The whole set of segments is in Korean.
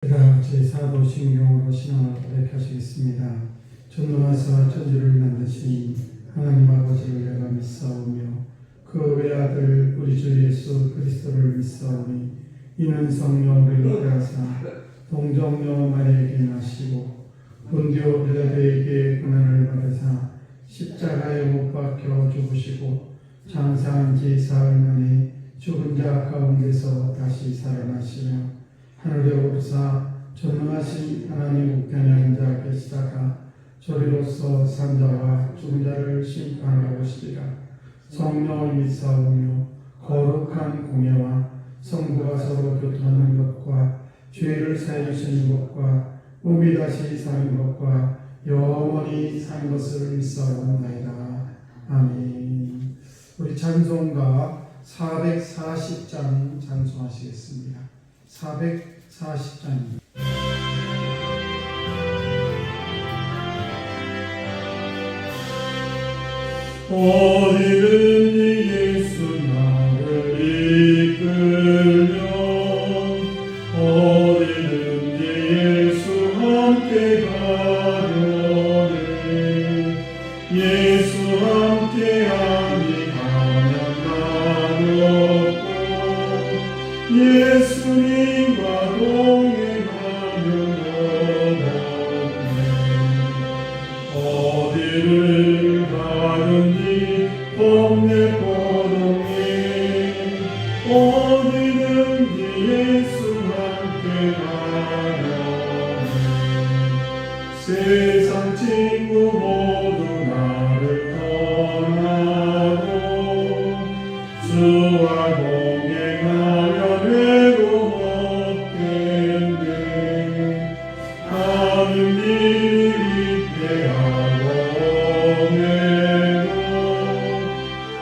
제가 제4도신경으로 신앙을 고백하시겠습니다. 전능하사 천지를 만드신 하나님 아버지를 내가 믿사오며 그 외아들 우리 주 예수 그리스도를 믿사오니 이는 성령을 인하사 동정녀 마리아에게 나시고 본디오 빌라도에게 고난을 받으사 십자가에 못 박혀 죽으시고 장사한 지 사흘 만에 죽은 자 가운데서 다시 살아나시며 하늘에 오르사 전능하신 하나님 우편에 앉아 계시다가 저리로서 산자와 죽은 자를 심판하러 오시리라. 성령을 믿사오며 거룩한 공예와 성부가 서로 교통하는 것과 죄를 사해 주시는 것과 몸이 다시 사는 것과 영원히 사는 것을 믿사옵나이다. 아멘. 우리 찬송가 440장 찬송하시겠습니다. 440장입니다. 어디든지 예수 나를 이끌며 어디든지 예수 함께 가려네. 예수 함께하니 하면 나렵고 예수님과 동행하면 얻었네. 어디를 가든지 동네 고동에 어디든지 예수 함께 가려네. 세상 친구 모두 나를 떠나고 주와 동행하려 해도 없겠네. 하는 일이 위대하고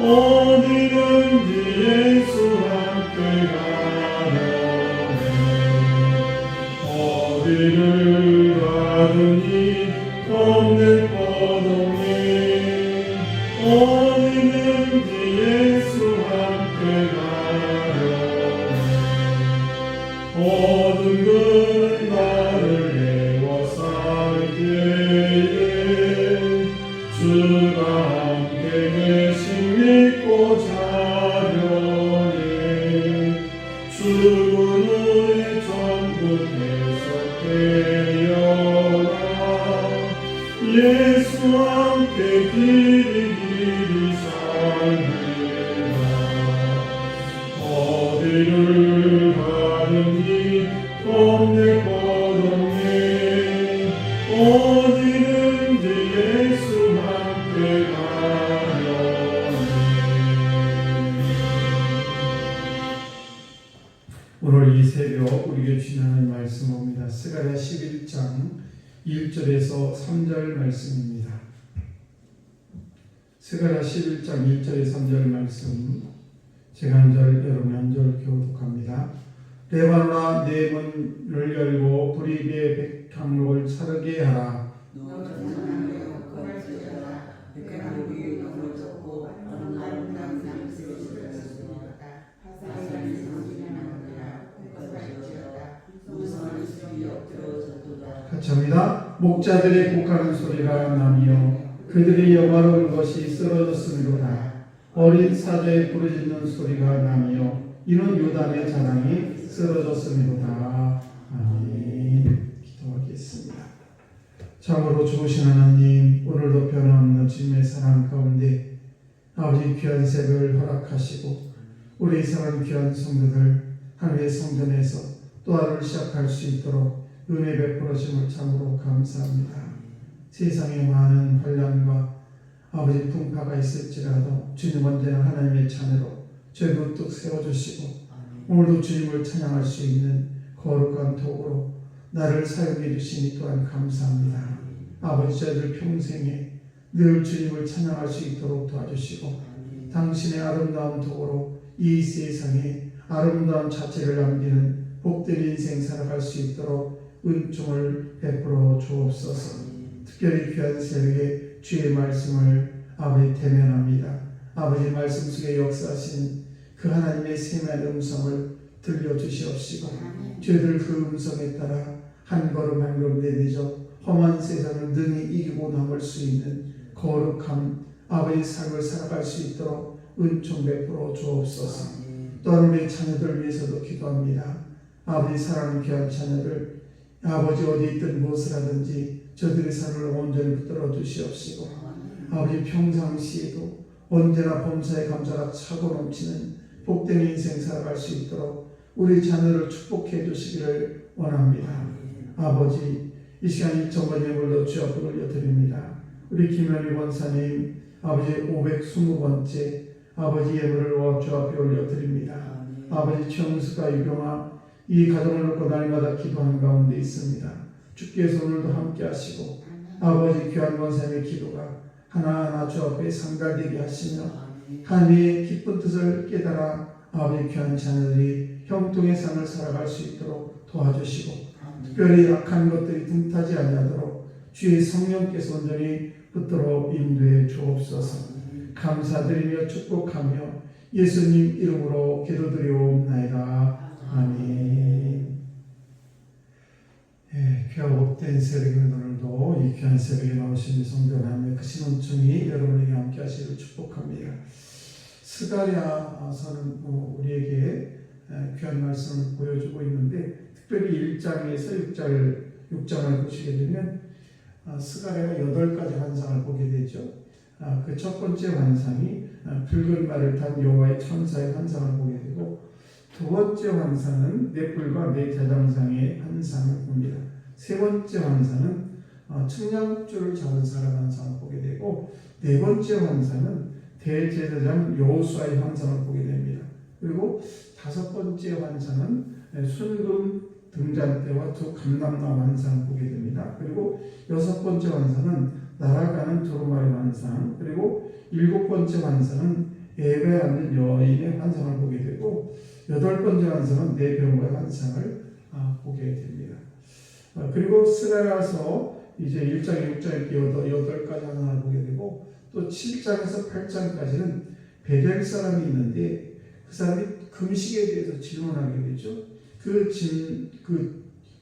어디든지 예수 함께 가려네. 어디를 가든지 없는 고동에 어디든지 예수 함께 가려네. 모든 것은 나를 애워쌀 때에 주가 함께 계신 믿고 자려네. 주의 전부 계속되어라. 예수 함께 길이 살리라. 어디를 가든지 동네 고동에 어디든지 예수 함께 가려네. 오늘 이 새벽 우리에게 주시는 말씀입니다. 스가랴 11장 1절에서 3절 말씀입니다. 스가랴 11장 1절에 3절 말씀, 제가 한 절, 여러분 한 절 교독합니다. 레바논아 내 문을 열고 불입의 백향목을 차르게 하라. 같이 합니다. 목자들의 곡하는 소리가 나며 그들의 영화로운 것이 쓰러졌음이로다. 어린 사자의 부르짖는 소리가 나며 이는 요단의 자랑이 쓰러졌음이로다. 아멘. 기도하겠습니다. 참으로 좋으신 하나님, 오늘도 변함없는 주님의 사랑 가운데 아버지 귀한 새벽을 허락하시고 우리 사랑 귀한 성도들 하늘의 성전에서 또 하루를 시작할 수 있도록 은혜 베풀어 주심을 참으로 감사합니다. 세상에 많은 환난과 아버지 풍파가 있을지라도 주님 언제나 하나님의 자녀로 저희를 우뚝 세워주시고 오늘도 주님을 찬양할 수 있는 거룩한 도구로 나를 사용해 주시니 또한 감사합니다. 아버지 저희들 평생에 늘 주님을 찬양할 수 있도록 도와주시고 당신의 아름다운 도구로 이 세상에 아름다운 자체를 남기는 복된 인생 살아갈 수 있도록 은총을 베풀어 주옵소서. 특별히 귀한 새벽에 주의 말씀을 아버지 대면합니다. 아버지 말씀 속에 역사하신 그 하나님의 세미한 음성을 들려주시옵시고 죄들 그 음성에 따라 한 걸음 한 걸음 내딛어 험한 세상을 능히 이기고 남을 수 있는 거룩한 아버지 삶을 살아갈 수 있도록 은총 베풀어 주옵소서. 또한 우리 자녀들 위해서도 기도합니다. 아버지 사랑하는 귀한 자녀들, 아버지 어디 있든 무엇을 하든지 저들의 삶을 온전히 붙들어 주시옵시고 아버지 평상시에도 언제나 범사에 감사가 차고 넘치는 복된 인생 살아갈 수 있도록 우리 자녀를 축복해 주시기를 원합니다. 아버지 이 시간 일정한 예물로 주 앞에 올려드립니다. 우리 김현희 권사님 아버지 520번째 아버지 예물을 주 앞에 올려드립니다. 아버지 최영수가 유경아 이 가정을 놓고 날마다 기도하는 가운데 있습니다. 주께서 오늘도 함께 하시고 아버지 귀한 권사님의 기도가 하나하나 주 앞에 상달되게 하시며 하나님의 기쁜 뜻을 깨달아 아버지 귀한 자녀들이 형통의 삶을 살아갈 수 있도록 도와주시고 특별히 악한 것들이 틈타지 아니하도록 주의 성령께서 온전히 붙들어 인도해 주옵소서. 감사드리며 축복하며 예수님 이름으로 기도드리옵나이다. 아멘. 귀하고 복된 새벽인 오늘도 이 귀한 새벽에 나오신 성도 하나님의 크신 은총이 여러분에게 함께 하시기를 축복합니다. 스가랴서는 우리에게 귀한 말씀을 보여주고 있는데 특별히 1장에서 6장을 보시게 되면 스가랴가 8가지 환상을 보게 되죠. 그 첫 번째 환상이 붉은 말을 탄 여호와의 천사의 환상을 보게 되고 두 번째 환상은 네 뿔과 네 대장상의 환상을 봅니다. 세 번째 환상은 측량줄을 잡은 사람 환상을 보게 되고 네 번째 환상은 대제사장 여호수아의 환상을 보게 됩니다. 그리고 다섯 번째 환상은 순금 등잔대와 두 감람나무 환상을 보게 됩니다. 그리고 여섯 번째 환상은 날아가는 두루마리 환상, 그리고 일곱 번째 환상은 예배에 앉는 여인의 환상을 보게 되고 여덟 번째 환상은 네 병과의 환상을 보게 됩니다. 그리고 스가랴서 이제 1장, 6장 이렇게 8가지 환상을 보게 되고 또 7장에서 8장까지는 베델 사람이 있는데 그 사람이 금식에 대해서 질문하게 되죠. 그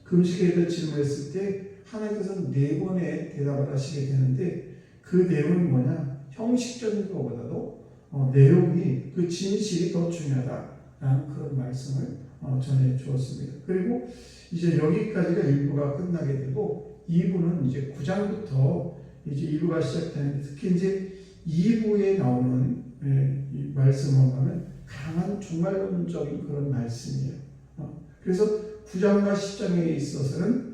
금식에 대해서 질문했을 때 하나님께서는 4번의 대답을 하시게 되는데 그 내용이 뭐냐? 형식적인 것보다도 내용이 그 진실이 더 중요하다라는 그런 말씀을 전해 주었습니다. 그리고 이제 여기까지가 1부가 끝나게 되고 2부는 이제 9장부터 이제 2부가 시작되는데 특히 이제 2부에 나오는 이 말씀을 보면 강한 종말론적인 그런 말씀이에요. 그래서 9장과 10장에 있어서는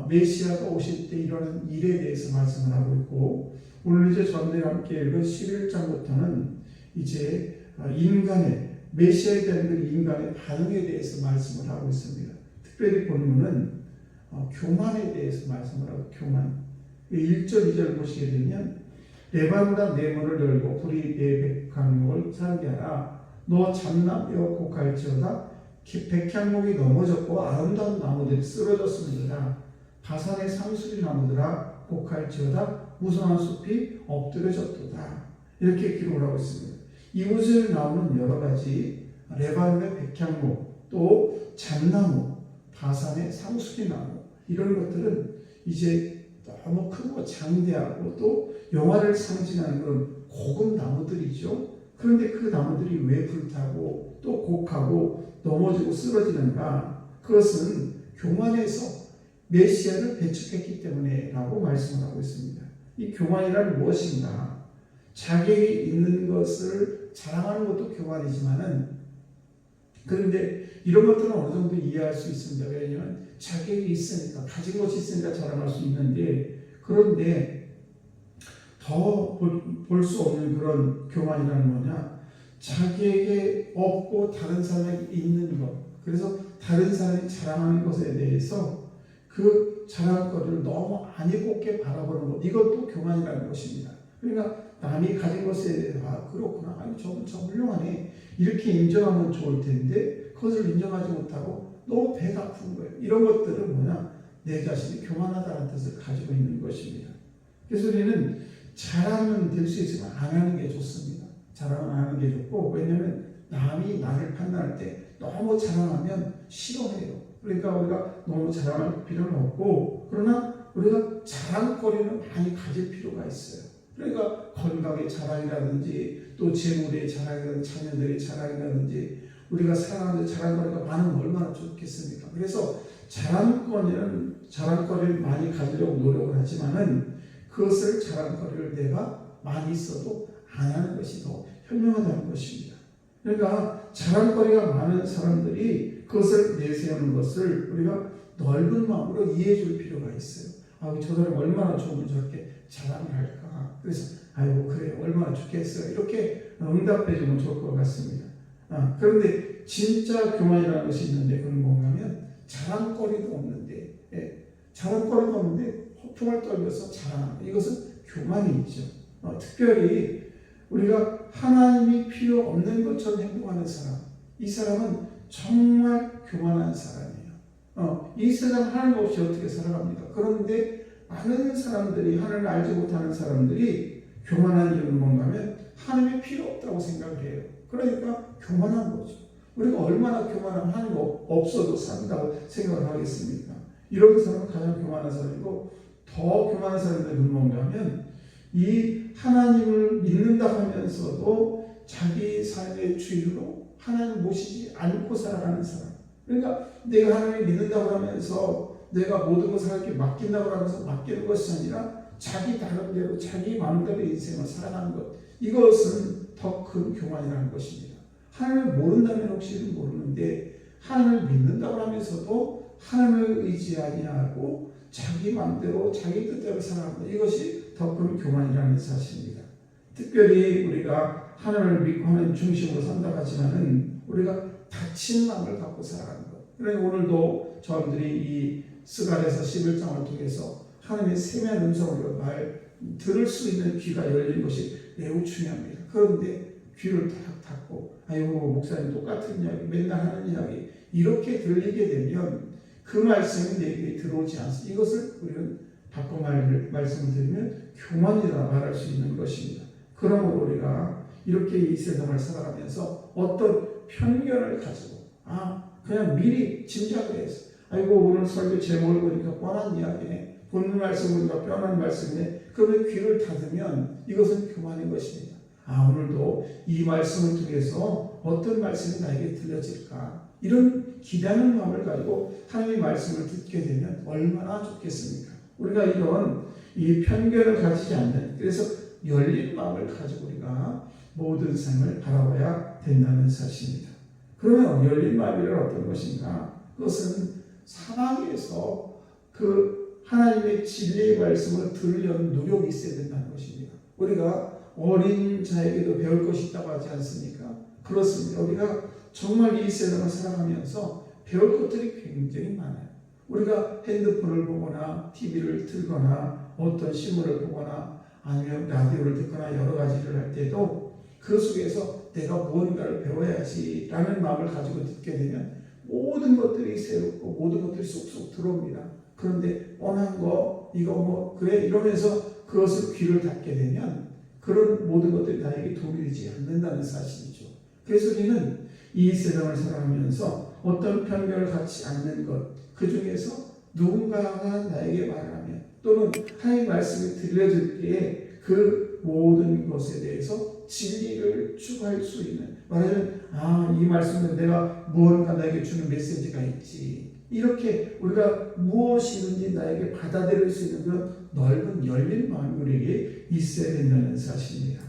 메시아가 오실 때 일어나는 일에 대해서 말씀을 하고 있고 오늘 이제 전에 함께 읽은 11장부터는 이제 인간의 메시아에 대한 그 인간의 반응에 대해서 말씀을 하고 있습니다. 특별히 본문은 교만에 대해서 말씀을 하고 교만 1절 2절 보시게 되면 레바노라 내 문을 열고 불이 내 백향목을 살게 하라. 너 잠나며 곡할지어다. 백향목이 넘어졌고 아름다운 나무들이 쓰러졌습니다. 바산의 상수리 나무들아 곡할지어다. 무성한 숲이 엎드려졌도다. 이렇게 기록을 하고 있습니다. 이곳에 나오는 여러 가지 레바논의 백향목, 또 잣나무, 바산의 상수리 나무 이런 것들은 이제 너무 크고 장대하고 또 영화를 상징하는 그런 고급 나무들이죠. 그런데 그 나무들이 왜 불타고 또 곡하고 넘어지고 쓰러지는가? 그것은 교만해서 메시아를 배척했기 때문에 라고 말씀을 하고 있습니다. 이 교만이란 무엇인가? 자격이 있는 것을 자랑하는 것도 교만이지만은 그런데 이런 것들은 어느 정도 이해할 수 있습니다. 왜냐하면 자격이 있으니까 가진 것이 있으니까 자랑할 수 있는데 그런데 더 볼 수 없는 그런 교만이라는 뭐냐? 자기에게 없고 다른 사람에게 있는 것. 그래서 다른 사람이 자랑하는 것에 대해서 그 자랑거리를 너무 아니곱게 바라보는 것. 이것도 교만이라는 것입니다. 그러니까 남이 가진 것에 대해서 그렇구나. 아니 저건 참 훌륭하네. 이렇게 인정하면 좋을 텐데 그것을 인정하지 못하고 너무 배가 아픈 거예요. 이런 것들은 뭐냐? 내 자신이 교만하다는 뜻을 가지고 있는 것입니다. 그래서 우리는 자랑은 될 수 있지만 안 하는 게 좋습니다. 자랑은 안 하는 게 좋고 왜냐하면 남이 나를 판단할 때 너무 자랑하면 싫어해요. 그러니까 우리가 너무 자랑할 필요는 없고, 그러나 우리가 자랑거리는 많이 가질 필요가 있어요. 그러니까 건강의 자랑이라든지 또 재물의 자랑이라든지 자녀들의 자랑이라든지 우리가 사랑하는 자랑거리가 많으면 얼마나 좋겠습니까? 그래서 자랑거리를 많이 가지려고 노력을 하지만은 그것을 자랑거리를 내가 많이 써도 안 하는 것이 더 현명하다는 것입니다. 그러니까 자랑거리가 많은 사람들이 그것을 내세우는 것을 우리가 넓은 마음으로 이해해 줄 필요가 있어요. 저 사람이 얼마나 좋으면 저렇게 자랑을 할까. 그래서 아이고 그래 얼마나 좋겠어요. 이렇게 응답해 주면 좋을 것 같습니다. 그런데 진짜 교만이라는 것이 있는데 그건 뭔가 하면 자랑거리도 없는데 허풍을 떨면서 자랑합니다. 이것은 교만이 있죠. 특별히 우리가 하나님이 필요 없는 것처럼 행동하는 사람, 이 사람은 정말 교만한 사람이에요. 이 세상 하나님 없이 어떻게 살아갑니까? 그런데 많은 사람들이 하나님을 알지 못하는 사람들이 교만한 이유는 뭔가 하면 하나님이 필요 없다고 생각을 해요. 그러니까 교만한 거죠. 우리가 얼마나 교만하면 하나님 없어도 산다고 생각을 하겠습니까? 이런 사람은 가장 교만한 사람이고, 더 교만한 사람들은 뭔가 하면 이 하나님을 믿는다 하면서도 자기 삶의 주인으로 하나님을 모시지 않고 살아가는 사람. 그러니까 내가 하나님을 믿는다고 하면서 내가 모든 것을 하나님께 맡긴다고 하면서 맡기는 것이 아니라 자기 다른대로 자기 마음대로 인생을 살아가는 것, 이것은 더 큰 교만이라는 것입니다. 하나님을 모른다면 혹시 모르는데 하나님을 믿는다고 하면서도 하나님을 의지 아니하고 자기 마음대로 자기 뜻대로 살아간다. 이것이 더 큰 교만이라는 사실입니다. 특별히 우리가 하나님을 믿고 하나님 중심으로 산다 하지만은 우리가 닫힌 마음을 갖고 살아가는 것. 그러니 오늘도 저분들이 이 스갈에서 11장을 통해서 하나님의 세미한 음성으로 들을 수 있는 귀가 열린 것이 매우 중요합니다. 그런데 귀를 딱 닫고 아이고 목사님 똑같은 이야기 맨날 하는 이야기 이렇게 들리게 되면 그 말씀이 내 귀에 들어오지 않습니다. 이것을 우리는 바꿔 말씀을 드리면 교만이라 말할 수 있는 것입니다. 그러므로 우리가 이렇게 이 세상을 살아가면서 어떤 편견을 가지고 그냥 미리 짐작을 해서 아이고 오늘 설교 제목을 보니까 뻔한 이야기네, 본문 말씀 보니까 뻔한 말씀이네. 그러면 귀를 닫으면 이것은 교만인 것입니다. 오늘도 이 말씀을 통해서 어떤 말씀이 나에게 들려질까, 이런 기대하는 마음을 가지고 하나님의 말씀을 듣게 되면 얼마나 좋겠습니까? 우리가 이런 이 편견을 가지지 않는, 그래서 열린 마음을 가지고 우리가 모든 삶을 바라봐야 된다는 사실입니다. 그러면 열린 마음이란 어떤 것인가? 그것은 사랑에서 그 하나님의 진리의 말씀을 들으려는 노력이 있어야 된다는 것입니다. 우리가 어린 자에게도 배울 것이 있다고 하지 않습니까? 그렇습니다. 우리가 정말 이 세상을 살아가면서 배울 것들이 굉장히 많아요. 우리가 핸드폰을 보거나 TV를 틀거나 어떤 신문을 보거나 아니면 라디오를 듣거나 여러 가지를 할 때도 그 속에서 내가 무언가를 배워야지 라는 마음을 가지고 듣게 되면 모든 것들이 새롭고 모든 것들이 쏙쏙 들어옵니다. 그런데 뻔한 거 이거 그래 이러면서 그것을 귀를 닫게 되면 그런 모든 것들이 나에게 도움이 되지 않는다는 사실이죠. 그래서 우리는 이 세상을 살아가면서 어떤 편견을 갖지 않는 것, 그 중에서 누군가가 나에게 말하면 또는 하나님의 말씀이 들려질 때에 그 모든 것에 대해서 진리를 추구할 수 있는, 말하자면 이 말씀은 내가 무언가 나에게 주는 메시지가 있지, 이렇게 우리가 무엇이든지 나에게 받아들일 수 있는 그런 넓은 열린 마음이 우리에게 있어야 된다는 사실입니다.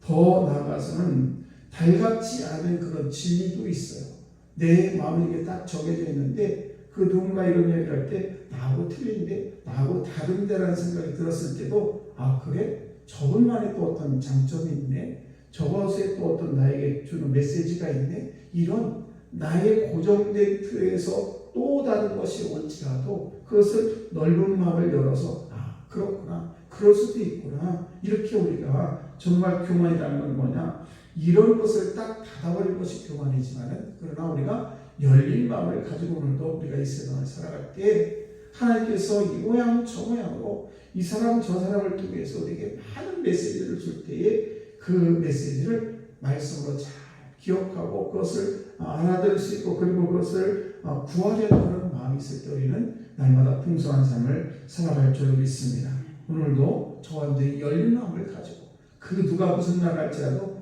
더 나아가서는 달갑지 않은 그런 진리도 있어요. 내 마음에 딱 정해져 있는데 그 누군가 이런 얘기를 할 때 나하고 틀린데, 나하고 다른데라는 생각이 들었을 때도 그래? 저분만의 또 어떤 장점이 있네, 저것에 또 어떤 나에게 주는 메시지가 있네, 이런 나의 고정된 틀에서 또 다른 것이 올지라도 그것을 넓은 마음을 열어서 그렇구나, 그럴 수도 있구나, 이렇게 우리가 정말 교만이라는 건 뭐냐, 이런 것을 딱 닫아버릴 것이 교만이지만은, 그러나 우리가 열린 마음을 가지고 오늘도 우리가 이 세상을 살아갈 때 하나님께서 이 모양 저 모양으로 이 사람 저 사람을 통해서 우리에게 많은 메시지를 줄 때에 그 메시지를 말씀으로 잘 기억하고 그것을 알아들을 수 있고 그리고 그것을 구하려고 하는 마음이 있을 때 우리는 날마다 풍성한 삶을 살아갈 줄 믿습니다. 오늘도 저와 여러분들이 열린 마음을 가지고 그 누가 무슨 말 할지라도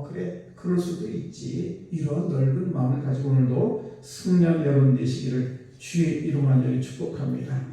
그래 그럴 수도 있지 이런 넓은 마음을 가지고 오늘도 승리한 여러분 되시기를 주의 이름으로 축복합니다.